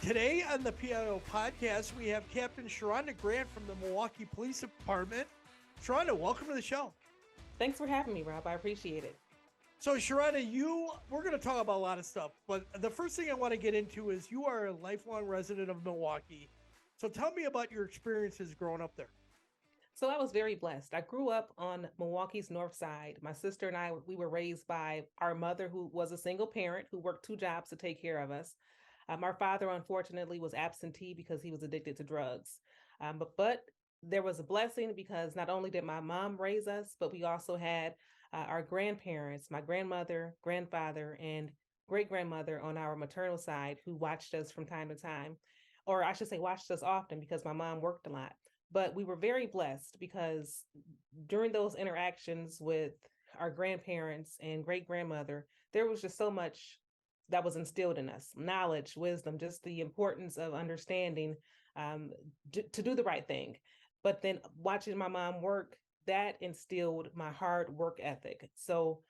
Today on the PIO podcast, we have Captain Sheronda Grant from the Milwaukee Police Department. Sheronda, welcome to the show. Thanks for having me, Rob. I appreciate it. So, Sheronda, we're going to talk about a lot of stuff, but the first thing I want to get into is you are a lifelong resident of Milwaukee. So, tell me about your experiences growing up there. So I was very blessed. I grew up on Milwaukee's north side. My sister and I, we were raised by our mother, who was a single parent who worked two jobs to take care of us. Our father, unfortunately, was absentee because he was addicted to drugs. But there was a blessing because not only did my mom raise us, but we also had our grandparents, my grandmother, grandfather, and great grandmother on our maternal side who watched us from time to time, or I should say, watched us often because my mom worked a lot. But we were very blessed because during those interactions with our grandparents and great grandmother, there was just so much that was instilled in us: knowledge, wisdom, just the importance of understanding, to do the right thing. But then watching my mom work, that instilled my hard work ethic. So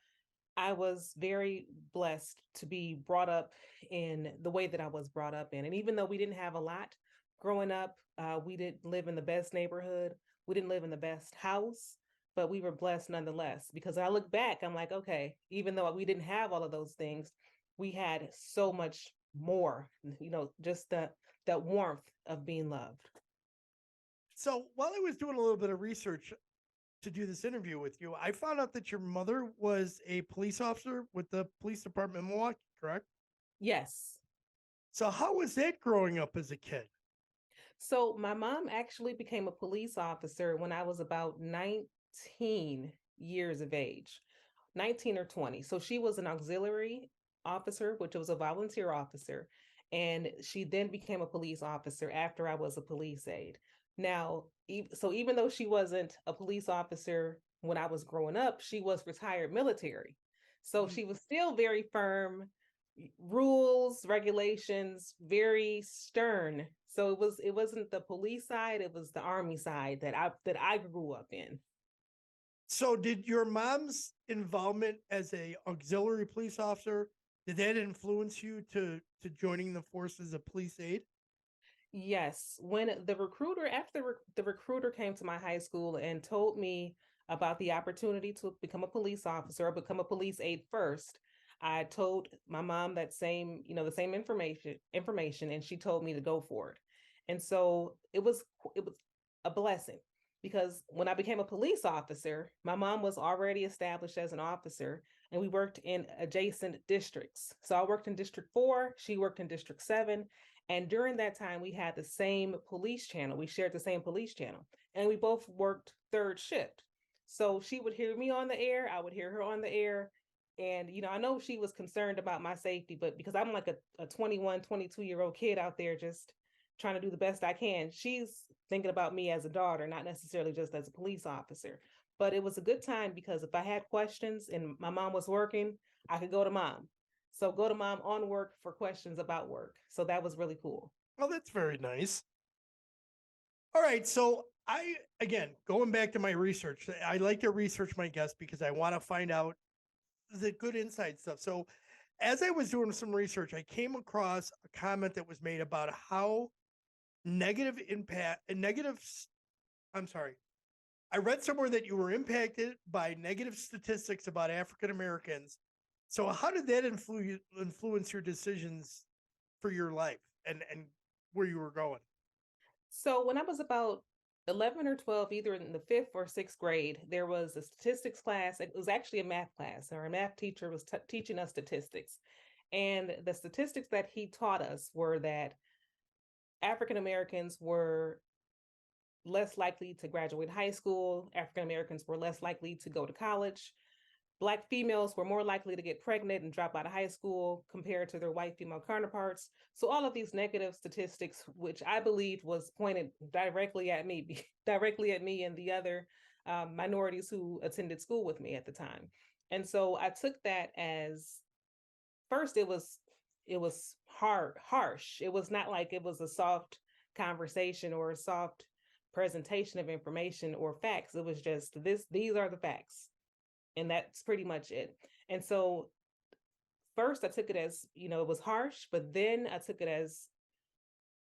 I was very blessed to be brought up in the way that I was brought up in. And even though we didn't have a lot growing up, we didn't live in the best neighborhood, we didn't live in the best house, but we were blessed nonetheless. Because I look back, I'm like, okay, even though we didn't have all of those things, we had so much more, just that warmth of being loved. So, while I was doing a little bit of research to do this interview with you, I found out that your mother was a police officer with the police department in Milwaukee, correct? Yes. So, how was that growing up as a kid? So my mom actually became a police officer when I was about 19 years of age, 19 or 20. So she was an auxiliary officer, which was a volunteer officer. And she then became a police officer after I was a police aide. Now, so even though she wasn't a police officer when I was growing up, she was retired military. So Mhm. she was still very firm, rules, regulations, very stern. So it wasn't the police side, it was the army side that I grew up in. So, did your mom's involvement as a auxiliary police officer did that influence you to joining the force as a police aide? Yes, when the recruiter after the recruiter came to my high school and told me about the opportunity to become a police officer or become a police aide first, I told my mom that same, the same information, and she told me to go for it. And so it was a blessing because when I became a police officer, my mom was already established as an officer and we worked in adjacent districts. So I worked in District 4, she worked in District 7, and during that time, we had the same police channel. We shared the same police channel, and we both worked third shift. So she would hear me on the air, I would hear her on the air. And, I know she was concerned about my safety, but because I'm like a 21, 22-year-old kid out there just trying to do the best I can, she's thinking about me as a daughter, not necessarily just as a police officer. But it was a good time because if I had questions and my mom was working, I could go to mom. So go to mom on work for questions about work. So that was really cool. Well, that's very nice. All right, so I again going back to my research, I like to research my guests because I want to find out the good inside stuff. So, as I was doing some research, I came across a comment that was made about how negative impact and negative. I'm sorry. I read somewhere that you were impacted by negative statistics about African Americans. So, how did that influence your decisions for your life and where you were going? So when I was about 11 or 12, either in the fifth or sixth grade, there was a statistics class. It was actually a math class. Our math teacher was teaching us statistics. And the statistics that he taught us were that African Americans were less likely to graduate high school, African Americans were less likely to go to college, Black females were more likely to get pregnant and drop out of high school compared to their white female counterparts. So all of these negative statistics, which I believed was pointed directly at me, directly at me and the other minorities who attended school with me at the time. And so I took that as, first it was harsh. It was not like it was a soft conversation or a soft presentation of information or facts. It was just these are the facts, and that's pretty much it. And so first I took it as, it was harsh, but then I took it as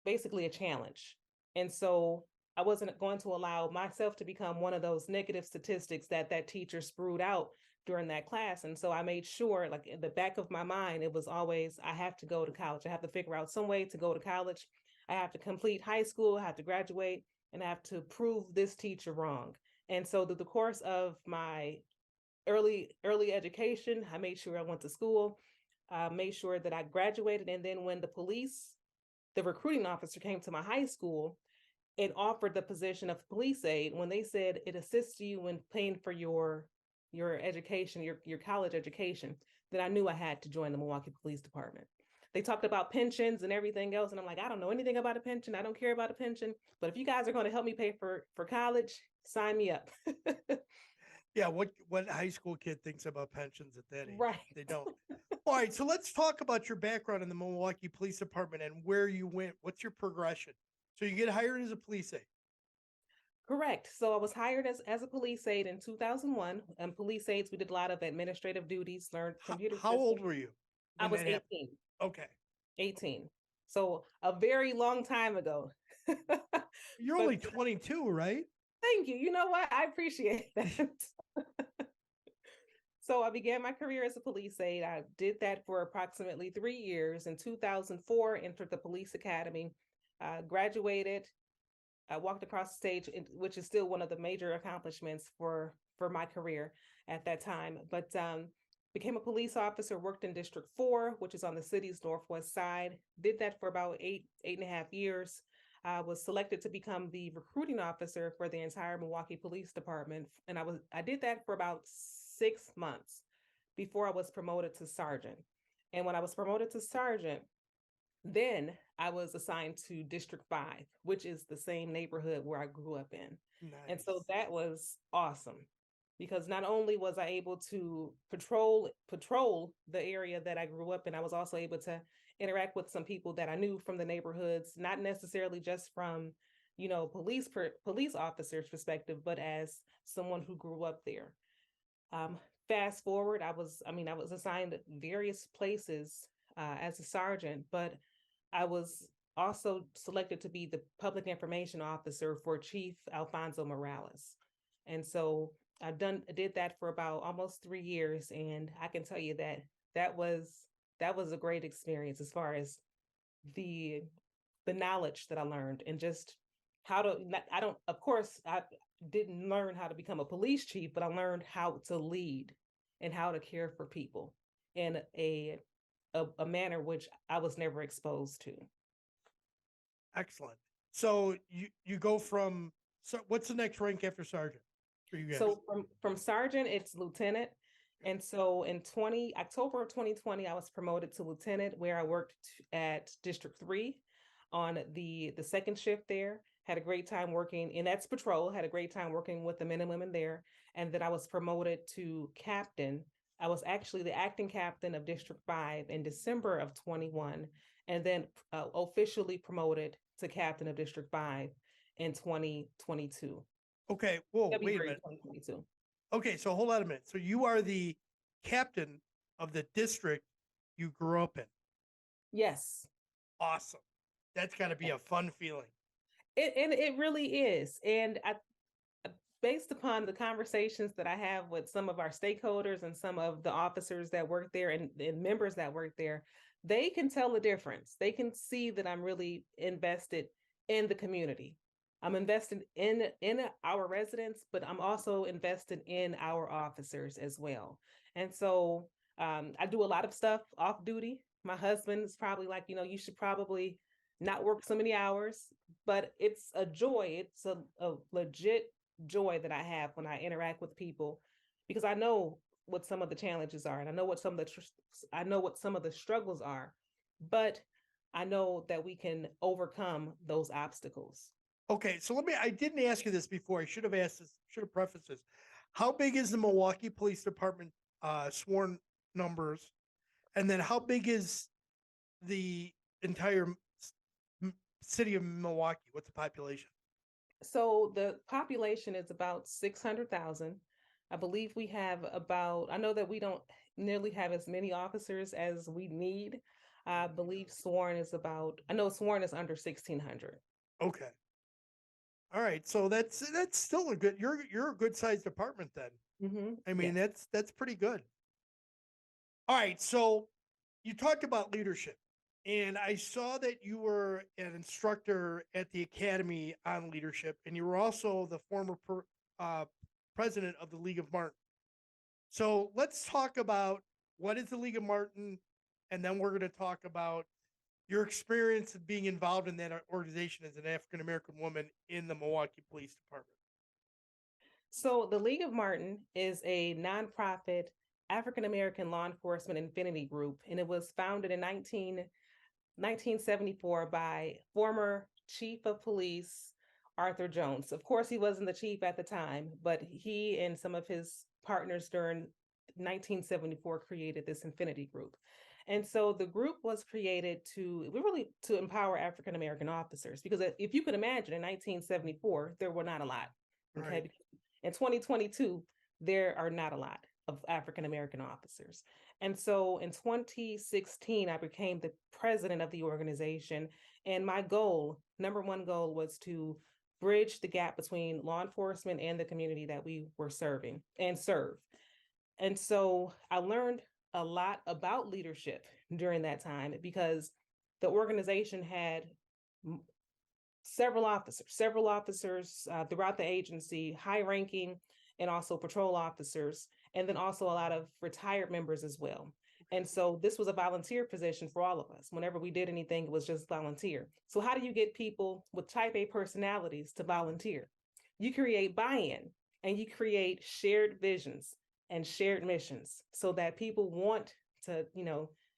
basically a challenge. And so I wasn't going to allow myself to become one of those negative statistics that that teacher spewed out during that class. And so I made sure, like in the back of my mind, it was always, I have to go to college. I have to figure out some way to go to college. I have to complete high school, I have to graduate, and I have to prove this teacher wrong. And so through the course of my early education, I made sure I went to school, made sure that I graduated. And then when the recruiting officer came to my high school and offered the position of police aide, when they said it assists you in paying for your education, your college education, then I knew I had to join the Milwaukee Police Department. They talked about pensions and everything else, and I'm like, I don't know anything about a pension. I don't care about a pension. But if you guys are going to help me pay for college, sign me up. Yeah, what high school kid thinks about pensions at that age? Right. They don't. All right, so let's talk about your background in the Milwaukee Police Department and where you went. What's your progression? So you get hired as a police aide. Correct. So I was hired as a police aide in 2001. And police aides, we did a lot of administrative duties, learned computer How old systems. were you I when was that happened? 18. Okay, 18. So a very long time ago. you're But only 22, right? thank you. You know what? I appreciate that. So I began my career as a police aide. I did that for approximately 3 years. In 2004, entered the police academy, graduated. I walked across the stage, which is still one of the major accomplishments for my career at that time. But became a police officer, worked in District 4, which is on the city's northwest side. Did that for about 8.5 years. I was selected to become the recruiting officer for the entire Milwaukee Police Department, and I did that for about 6 months before I was promoted to sergeant. And when I was promoted to sergeant, then I was assigned to District 5, which is the same neighborhood where I grew up in. And so Nice. that was awesome because not only was I able to patrol the area that I grew up in, I was also able to interact with some people that I knew from the neighborhoods, not necessarily just from, police officers' perspective, but as someone who grew up there. Um, Fast forward, I was assigned various places as a sergeant, but I was also selected to be the public information officer for Chief Alfonso Morales. And so did that for about almost 3 years. And I can tell you that that was that was a great experience as far as the the knowledge that I learned and just how to I don't of course I didn't learn how to become a police chief, but I learned how to lead and how to care for people in a manner which I was never exposed to. Excellent. So you go from, so what's the next rank after sergeant for you guys? So from sergeant, it's lieutenant. And so in October of 2020, I was promoted to lieutenant, where I worked at District 3 on the second shift there. Had a great time working, and that's patrol. Had a great time working with the men and women there. And then I was promoted to captain. I was actually the acting captain of District 5 in December of 21, and then officially promoted to captain of District 5 in 2022, Okay, whoa, wait a February minute. 2022. Okay, so hold on a minute. So you are the captain of the district you grew up in. Yes. Awesome. That's got to be a fun feeling. It really is. And based upon the conversations that I have with some of our stakeholders and some of the officers that work there and members that work there, they can tell the difference. They can see that I'm really invested in the community. I'm invested in our residents, but I'm also invested in our officers as well. And so I do a lot of stuff off duty. My husband is probably like, you should probably not work so many hours, but it's a joy. It's a legit joy that I have when I interact with people because I know what some of the challenges are and I know what some of the struggles are, but I know that we can overcome those obstacles. Okay, so I didn't ask you this before. I should have asked this, should have prefaced this. How big is the Milwaukee Police Department sworn numbers? And then how big is the entire city of Milwaukee? What's the population? So the population is about 600,000. I believe I know that we don't nearly have as many officers as we need. I believe sworn is about, I know sworn is under 1,600. Okay. All right. So that's still a good. You're a good sized department then. I mean, Yes. that's pretty good. All right. So you talked about leadership, and I saw that you were an instructor at the academy on leadership, and you were also the former uh, president of the League of Martin. So let's talk about what is the League of Martin, and then we're going to talk about your experience of being involved in that organization as an African American woman in the Milwaukee Police Department. So the League of Martin is a nonprofit African American law enforcement affinity group, and it was founded in 1974 by former Chief of Police Arthur Jones. Of course, he wasn't the chief at the time, but he and some of his partners during 1974 created this affinity group. And so the group was created to really to empower African American officers, because if you can imagine, in 1974 there were not a lot. Right. Okay, in 2022 there are not a lot of African American officers. And so in 2016, I became the president of the organization. And my goal, number one goal, was to bridge the gap between law enforcement and the community that we were serving and serve. And so I learned a lot about leadership during that time, because the organization had several officers throughout the agency, high ranking, and also patrol officers, and then also a lot of retired members as well. And so this was a volunteer position for all of us. Whenever we did anything, it was just volunteer. So how do you get people with type A personalities to volunteer? You create buy-in, and you create shared visions and shared missions so that people want to,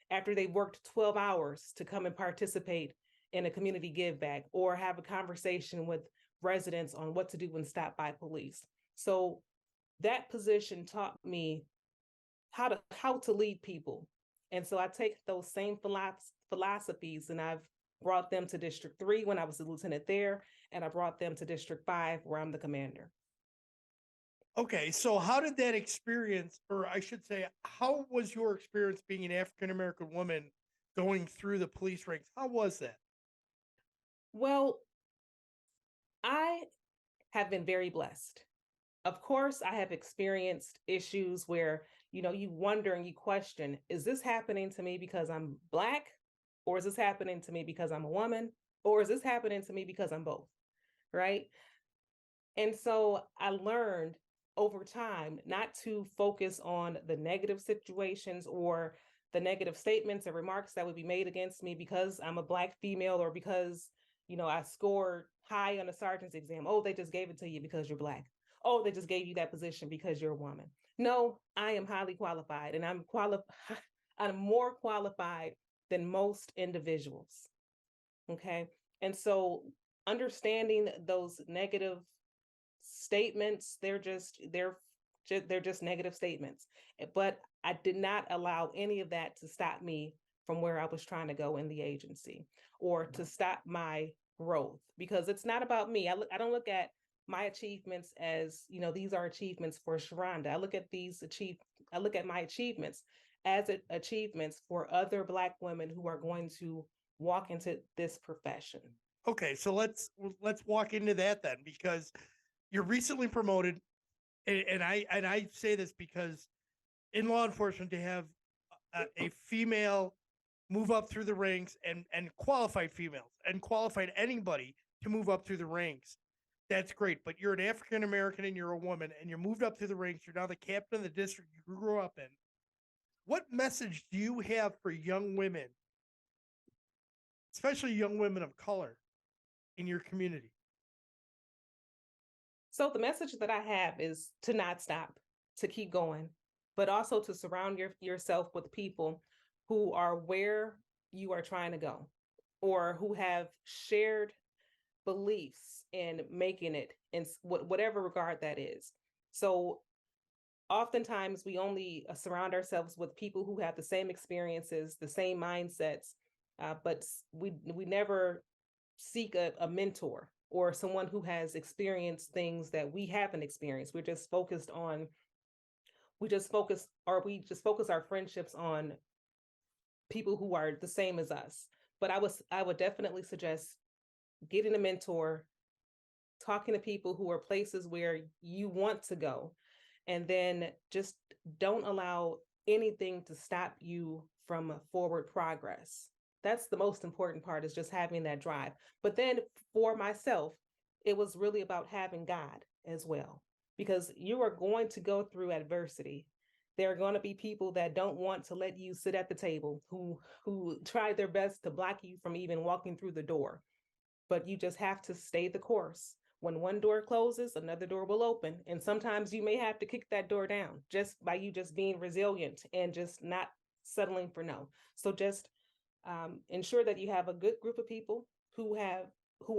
after they worked 12 hours, to come and participate in a community give back or have a conversation with residents on what to do when stopped by police. So that position taught me how to lead people. And so I take those same philosophies, and I've brought them to District 3 when I was a lieutenant there, and I brought them to District 5 where I'm the commander. Okay, so how did that experience, or I should say, how was your experience being an African American woman going through the police ranks? How was that? Well, I have been very blessed. Of course, I have experienced issues where, you wonder and you question, is this happening to me because I'm Black? Or is this happening to me because I'm a woman? Or is this happening to me because I'm both? Right. And so I learned over time not to focus on the negative situations or the negative statements or remarks that would be made against me because I'm a Black female, or because, I scored high on a sergeant's exam. Oh, they just gave it to you because you're Black. Oh, they just gave you that position because you're a woman. No, I am highly qualified, and I'm qualified. I'm more qualified than most individuals. Okay. And so understanding those negative statements, they're just negative statements. But I did not allow any of that to stop me from where I was trying to go in the agency, or to stop my growth, because it's not about me. I don't look at my achievements as, these are achievements for Sheronda. I look at my achievements as achievements for other Black women who are going to walk into this profession. Okay, so let's walk into that then, because you're recently promoted, and I say this because in law enforcement, to have a female move up through the ranks, and qualified females and qualified anybody to move up through the ranks, that's great. But you're an African American and you're a woman, and you're moved up through the ranks. You're now the captain of the district you grew up in. What message do you have for young women, especially young women of color, in your community? So the message that I have is to not stop, to keep going, but also to surround yourself with people who are where you are trying to go, or who have shared beliefs in making it in whatever regard that is. So oftentimes we only surround ourselves with people who have the same experiences, the same mindsets, but we never seek a mentor or someone who has experienced things that we haven't experienced. We just focus our friendships on people who are the same as us. But I would definitely suggest getting a mentor, talking to people who are places where you want to go, and then just don't allow anything to stop you from forward progress. That's the most important part, is just having that drive. But then for myself, it was really about having God as well, because you are going to go through adversity. There are going to be people that don't want to let you sit at the table, who try their best to block you from even walking through the door. But you just have to stay the course. When one door closes, another door will open. And sometimes you may have to kick that door down just by you just being resilient and just not settling for no. So just ensure that you have a good group of people who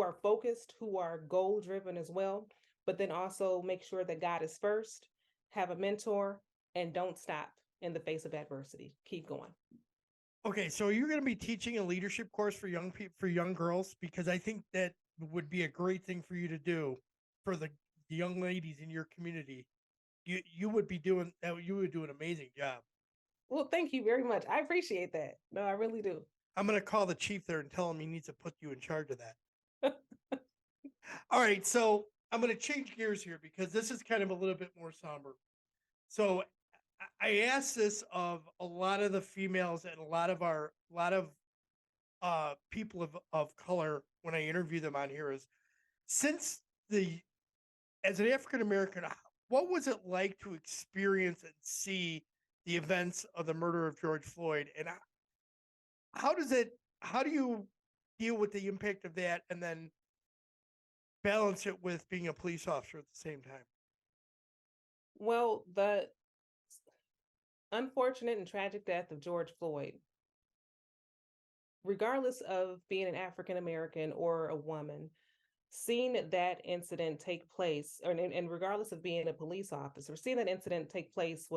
are focused, who are goal driven as well. But then also make sure that God is first, have a mentor, and don't stop in the face of adversity. Keep going. Okay, so you're going to be teaching a leadership course for young people, for young girls, because I think that would be a great thing for you to do for the young ladies in your community. You would be doing that. You would do an amazing job. Well, thank you very much. I appreciate that. No, I really do. I'm going to call the chief there and tell him he needs to put you in charge of that. All right, so I'm going to change gears here because this is kind of a little bit more somber. So I asked this of a lot of the females and a lot of people of color when I interview them on here is, since the as an African American, what was it like to experience and see the events of the murder of George Floyd, and how does it how do you deal with the impact of that, and then balance it with being a police officer at the same time? Well, the unfortunate and tragic death of George Floyd, regardless of being an African American or a woman, seeing that incident take place, and regardless of being a police officer, seeing that incident take place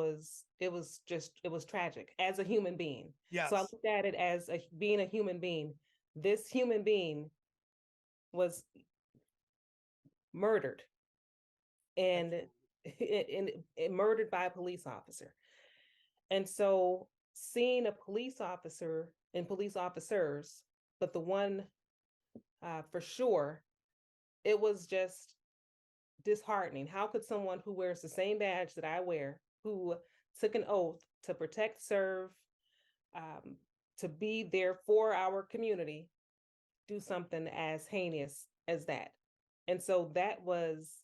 it was tragic as a human being. So I Yes, looked at it as being a human being. This human being was murdered, and absolutely. murdered by a police officer. And so seeing a police officer and police officers, but the one for sure, it was just disheartening. How could someone who wears the same badge that I wear, who took an oath to protect, serve, um, to be there for our community, do something as heinous as that? And so that was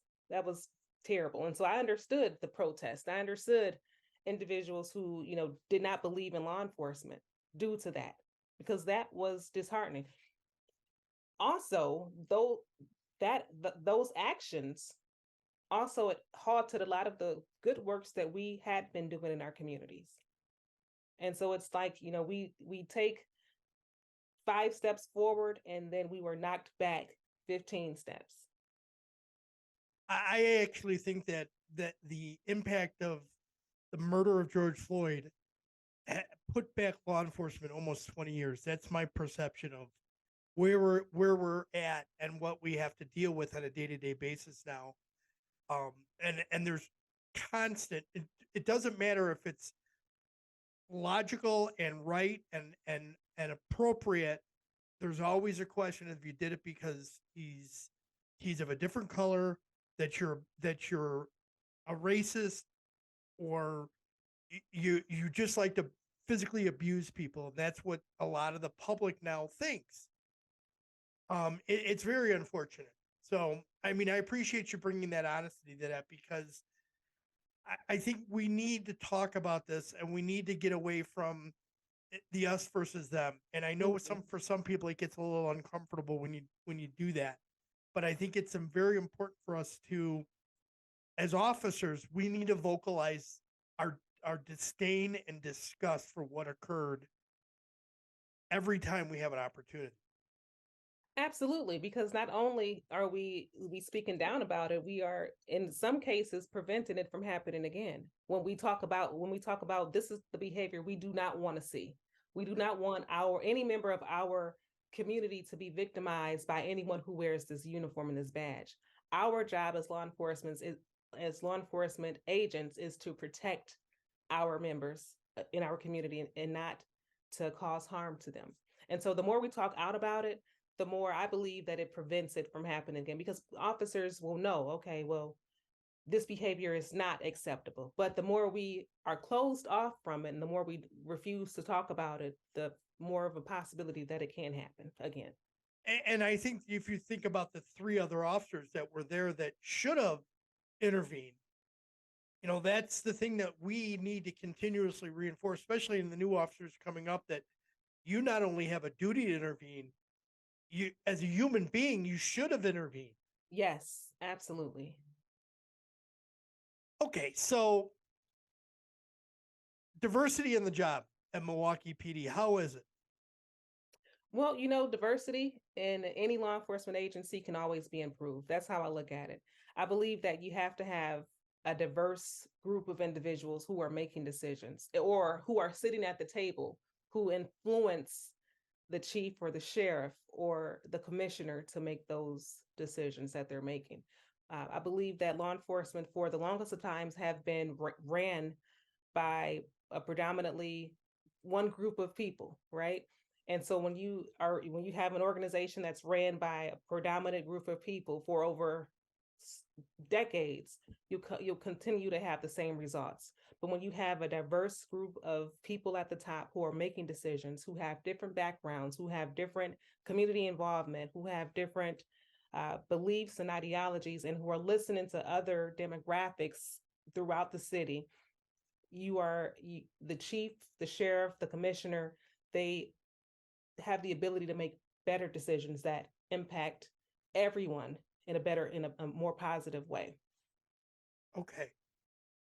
terrible. And so I understood the protest. I understood individuals who, did not believe in law enforcement due to that, because that was disheartening. Also, though those actions also it halted a lot of the good works that we had been doing in our communities. And so it's like, we take 5 steps forward and then we were knocked back 15 steps. I actually think that the impact of the murder of George Floyd put back law enforcement almost 20 years. That's my perception of where we're at and what we have to deal with on a day-to-day basis now. And there's constant. It doesn't matter if it's logical and right and appropriate. There's always a question if you did it because he's of a different color, that you're a racist, or you just like to physically abuse people. And that's what a lot of the public now thinks. It's very unfortunate. So, I mean, I appreciate you bringing that honesty to that, because I think we need to talk about this, and we need to get away from the us versus them. And I know Mhm. for some people it gets a little uncomfortable when you do that. But I think it's very important for us to, as officers, we need to vocalize our disdain and disgust for what occurred every time we have an opportunity. Absolutely, because not only are we speaking down about it, we are in some cases preventing it from happening again. When we talk about this is the behavior we do not want to see. We do not want our any member of our community to be victimized by anyone who wears this uniform and this badge. Our job as law enforcement agents is to protect our members in our community, and not to cause harm to them. And so the more we talk out about it, the more I believe that it prevents it from happening again, because officers will know, okay, well, this behavior is not acceptable. But the more we are closed off from it and the more we refuse to talk about it, the more of a possibility that it can happen again. And I think if you think about the three other officers that were there that should have intervened, that's the thing that we need to continuously reinforce, especially in the new officers coming up, that you not only have a duty to intervene, you as a human being, you should have intervened. Yes, absolutely. Okay, so diversity in the job at Milwaukee PD, how is it? Well, diversity in any law enforcement agency can always be improved. That's how I look at it. I believe that you have to have a diverse group of individuals who are making decisions or who are sitting at the table who influence the chief or the sheriff or the commissioner to make those decisions that they're making. I believe that law enforcement for the longest of times have been ran by a predominantly one group of people, right? And so when you have an organization that's ran by a predominant group of people for over decades, you'll continue to have the same results. But when you have a diverse group of people at the top who are making decisions, who have different backgrounds, who have different community involvement, who have different beliefs and ideologies, and who are listening to other demographics throughout the city, the chief, the sheriff, the commissioner, they have the ability to make better decisions that impact everyone in a more positive way. Okay.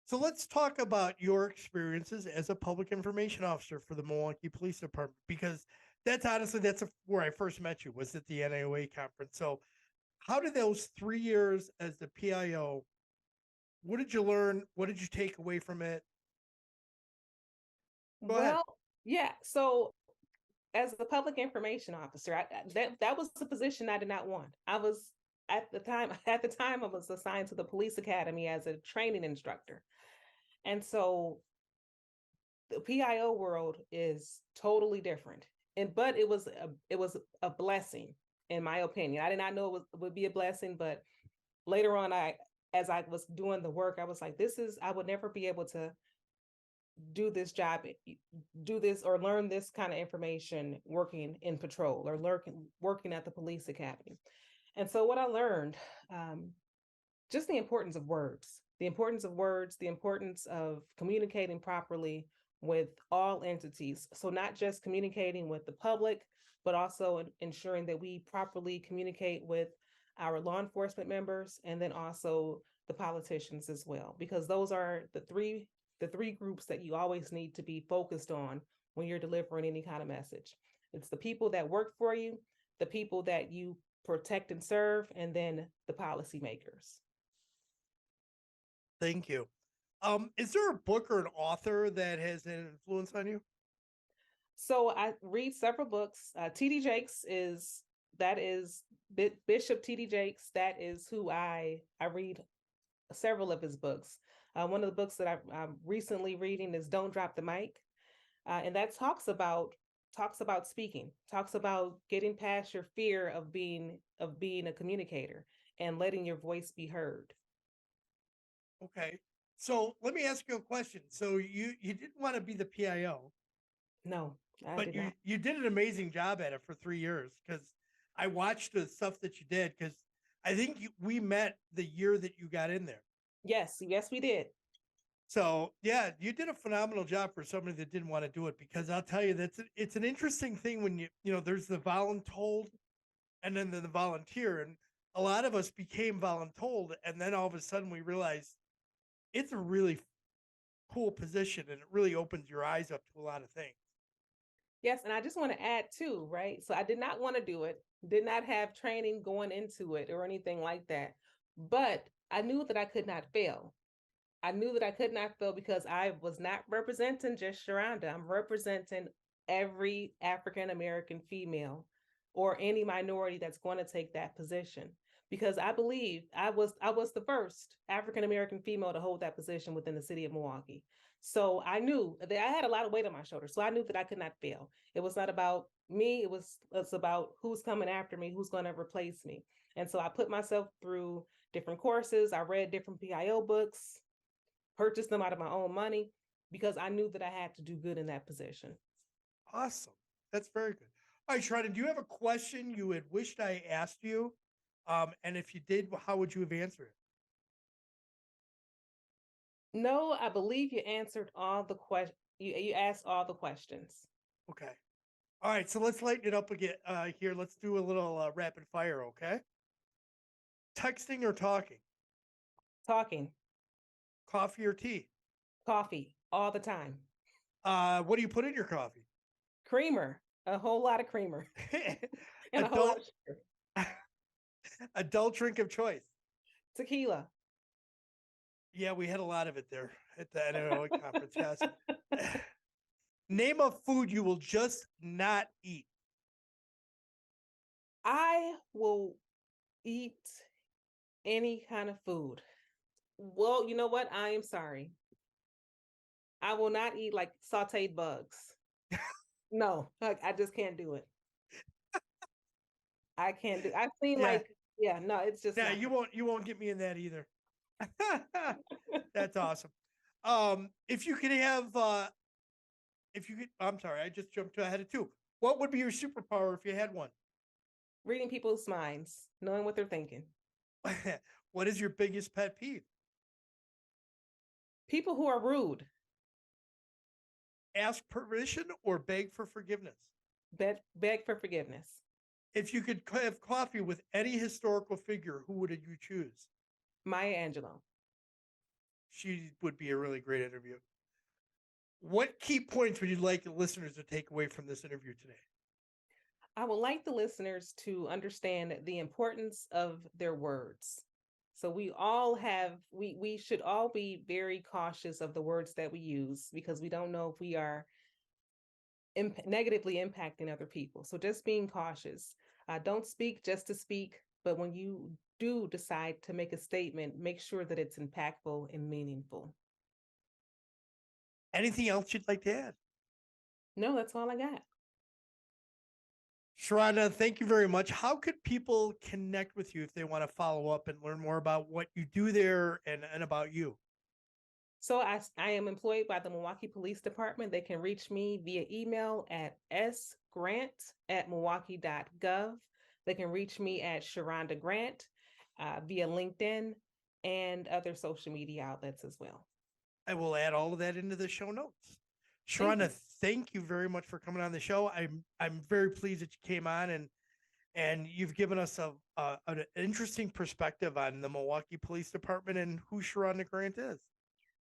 So let's talk about your experiences as a public information officer for the Milwaukee Police Department, because that's where I first met you, was at the NAOA conference. So how did those 3 years as the PIO, what did you learn? What did you take away from it? Go ahead. Well, yeah. So as the public information officer, that was the position I did not want. I was at the time I was assigned to the police academy as a training instructor. And so the PIO world is totally different. But it was a blessing in my opinion. I did not know it would be a blessing, but later on as I was doing the work, I was like, I would never be able to do this job, do this or learn this kind of information working in patrol or working at the police academy. And so what I learned, just the importance of words, the importance of communicating properly with all entities. So not just communicating with the public, but also ensuring that we properly communicate with our law enforcement members and then also the politicians as well, because those are the three groups that you always need to be focused on when you're delivering any kind of message. It's the people that work for you, the people that you protect and serve, and then the policymakers. Thank you. Is there a book or an author that has an influence on you? So I read several books. TD Jakes is Bishop TD Jakes. That is who I read several of his books. One of the books that I'm recently reading is Don't Drop the Mic. And that talks about speaking, talks about getting past your fear of being a communicator and letting your voice be heard. Okay. So let me ask you a question. So you didn't want to be the PIO, No, I but did you not. you did an amazing job at it for 3 years, because I watched the stuff that you did, because I think we met the year that you got in there. Yes, we did. So yeah, you did a phenomenal job for somebody that didn't want to do it, because I'll tell you it's an interesting thing when there's the voluntold and then the volunteer, and a lot of us became voluntold, and then all of a sudden we realized it's a really cool position and it really opens your eyes up to a lot of things. Yes, and I just want to add too, right? So I did not want to do it, did not have training going into it or anything like that. But I knew that I could not fail. I knew that I could not fail because I was not representing just Sheronda. I'm representing every African American female or any minority that's going to take that position. Because I believe I was the first African American female to hold that position within the city of Milwaukee. So I knew that I had a lot of weight on my shoulders. So I knew that I could not fail. It was not about me. It's about who's coming after me, who's going to replace me. And so I put myself through different courses. I read different PIO books, purchased them out of my own money because I knew that I had to do good in that position. Awesome. That's very good. All right, Sharonda, do you have a question you had wished I asked you? And if you did, how would you have answered it? No, I believe you answered all the questions. You asked all the questions. Okay. All right, so let's lighten it up again here. Let's do a little rapid fire, okay? Texting or talking? Talking, Coffee or tea? coffee, all the time. What do you put in your coffee? Creamer, a whole lot of creamer, and a whole lot Adult of sugar. adult drink of choice. Tequila. Yeah, we had a lot of it there at the NOA conference. Yes. Name a food you will just not eat. I will eat any kind of food. Well, you know what? I am sorry. I will not eat like sauteed bugs. No, like I just can't do it. I can't do. I've seen Yeah, like, yeah, no, it's just yeah, not. you won't get me in that either. That's awesome. If you could have if you could I'm sorry, I just jumped ahead of two. What would be your superpower if you had one? Reading people's minds, knowing what they're thinking. What is your biggest pet peeve? People who are rude, Ask permission or beg for forgiveness? beg for forgiveness. If you could have coffee with any historical figure, who would you choose? Maya Angelou. She would be a really great interview. What key points would you like the listeners to take away from this interview today? I would like the listeners to understand the importance of their words. So we should all be very cautious of the words that we use because we don't know if we are negatively impacting other people. So just being cautious. Don't speak just to speak, but when you do decide to make a statement, make sure that it's impactful and meaningful. Anything else you'd like to add? No, that's all I got. Sharonda, thank you very much. How could people connect with you if they want to follow up and learn more about what you do there and about you? So I am employed by the Milwaukee Police Department. They can reach me via email at sgrant@milwaukee.gov. They can reach me at Sheronda Grant via LinkedIn and other social media outlets as well. I will add all of that into the show notes. Thank you. Sharonda, thank you very much for coming on the show. I'm very pleased that you came on and you've given us an interesting perspective on the Milwaukee Police Department and who Sharonda Grant is.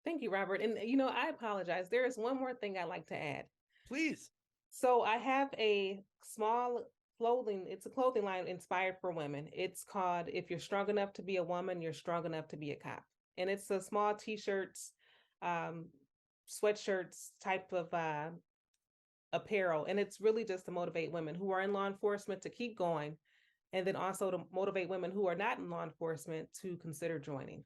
Thank you, Robert. And I apologize. There is one more thing I'd like to add. Please. So I have a small it's a clothing line inspired for women. It's called If You're Strong Enough to Be a Woman, You're Strong Enough to Be a Cop. And it's a small t-shirts, um, sweatshirts type of apparel. And it's really just to motivate women who are in law enforcement to keep going. And then also to motivate women who are not in law enforcement to consider joining.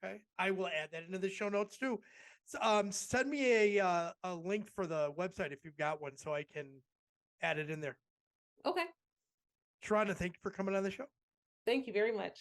Okay. I will add that into the show notes too. So, send me a link for the website if you've got one so I can add it in there. Okay. Sharonda, thank you for coming on the show. Thank you very much.